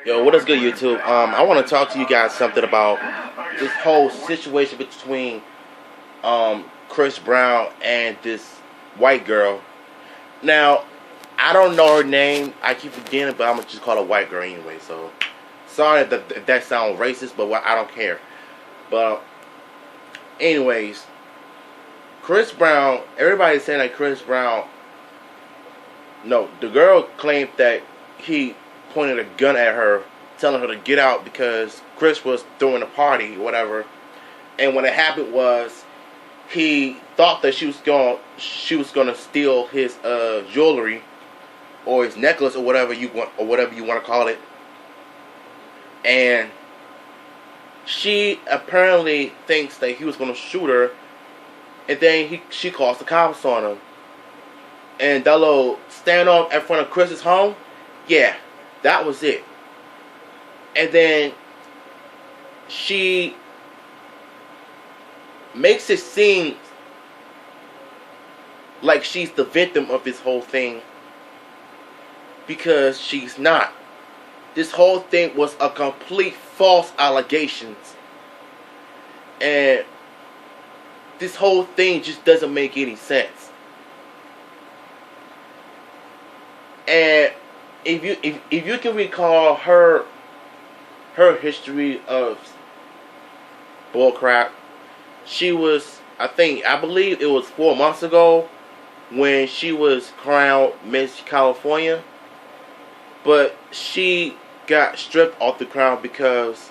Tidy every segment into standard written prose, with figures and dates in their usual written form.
Yo, what is good, YouTube? I want to talk to you guys something about this whole situation between Chris Brown and this white girl. Now, I don't know her name. I keep forgetting, but I'm gonna just call her white girl anyway. So, sorry if that sounds racist, but I don't care. But, anyways, Chris Brown. Everybody's saying that Chris Brown. No, the girl claimed that he pointed a gun at her, telling her to get out because Chris was throwing a party or whatever. And what had happened was he thought that she was going to steal his jewelry or his necklace or whatever you want to call it. And she apparently thinks that he was going to shoot her, and then she calls the cops on him. And that little standoff in front of Chris's home, yeah, that was it. And then she makes it seem like she's the victim of this whole thing, because she's not. This whole thing was a complete false allegations. And this whole thing just doesn't make any sense. And if you can recall her history of bullcrap, she was, I believe it was 4 months ago when she was crowned Miss California, but she got stripped off the crown because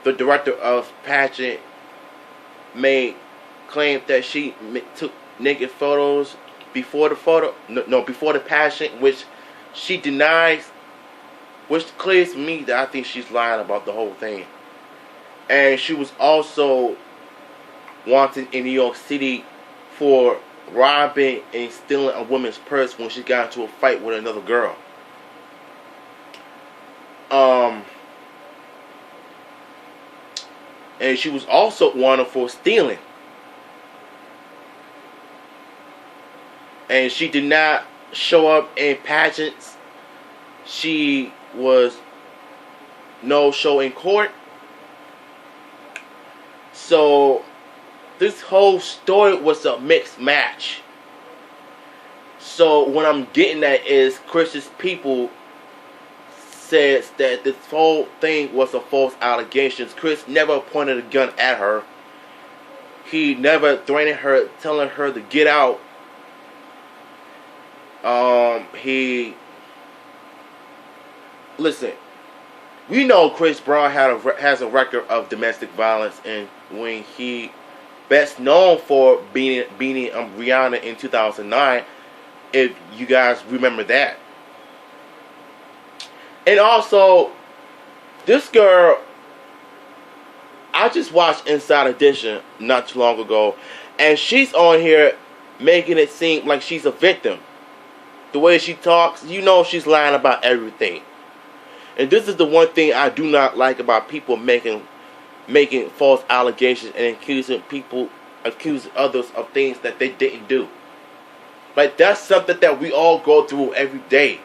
the director of pageant claimed that she took naked photos before the pageant, which she denies, which clears me that I think she's lying about the whole thing. And she was also wanted in New York City for robbing and stealing a woman's purse when she got into a fight with another girl. And she was also wanted for stealing. And she did not show up in pageants. She was no show in court. So this whole story was a mixed match. So what I'm getting at is Chris's people says that this whole thing was a false allegation. Chris never pointed a gun at her. He never threatened her, telling her to get out. Listen, we know Chris Brown has a record of domestic violence, and when he best known for beating Rihanna in 2009, if you guys remember that. And also, this girl, I just watched Inside Edition not too long ago, and she's on here making it seem like she's a victim. The way she talks, you know she's lying about everything. And this is the one thing I do not like about people making false allegations and accusing others of things that they didn't do. Like, that's something that we all go through every day.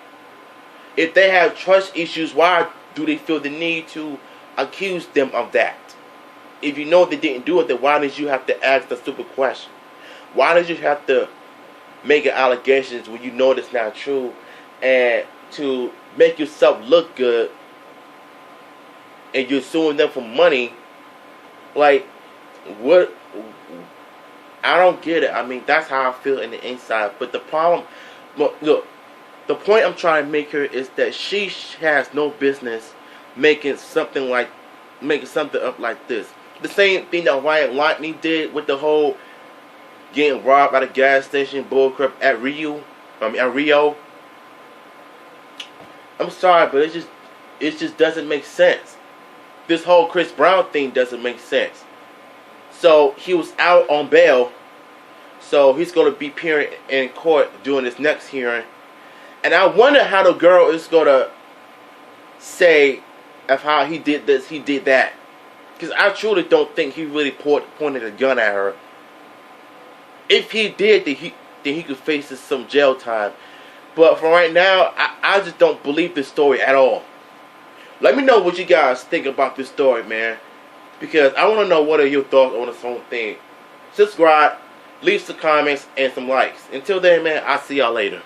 If they have trust issues, why do they feel the need to accuse them of that? If you know they didn't do it, then why did you have to ask the stupid question? Why did you have to make allegations when you know it's not true, and to make yourself look good, and you're suing them for money? Like, what? I don't get it. I mean, that's how I feel in the inside. But the problem, look, the point I'm trying to make here is that she has no business making something up like this. The same thing that Ryan Lightning did with the whole getting robbed at a gas station bullcrap at Rio. I'm sorry, but it just doesn't make sense. This whole Chris Brown thing doesn't make sense. So he was out on bail, so he's going to be appearing in court during this next hearing. And I wonder how the girl is going to say of how he did this, he did that. Because I truly don't think he really pointed a gun at her. If he did, then he could face some jail time. But for right now, I just don't believe this story at all. Let me know what you guys think about this story, man. Because I want to know what are your thoughts on this whole thing. Subscribe, leave some comments, and some likes. Until then, man, I'll see y'all later.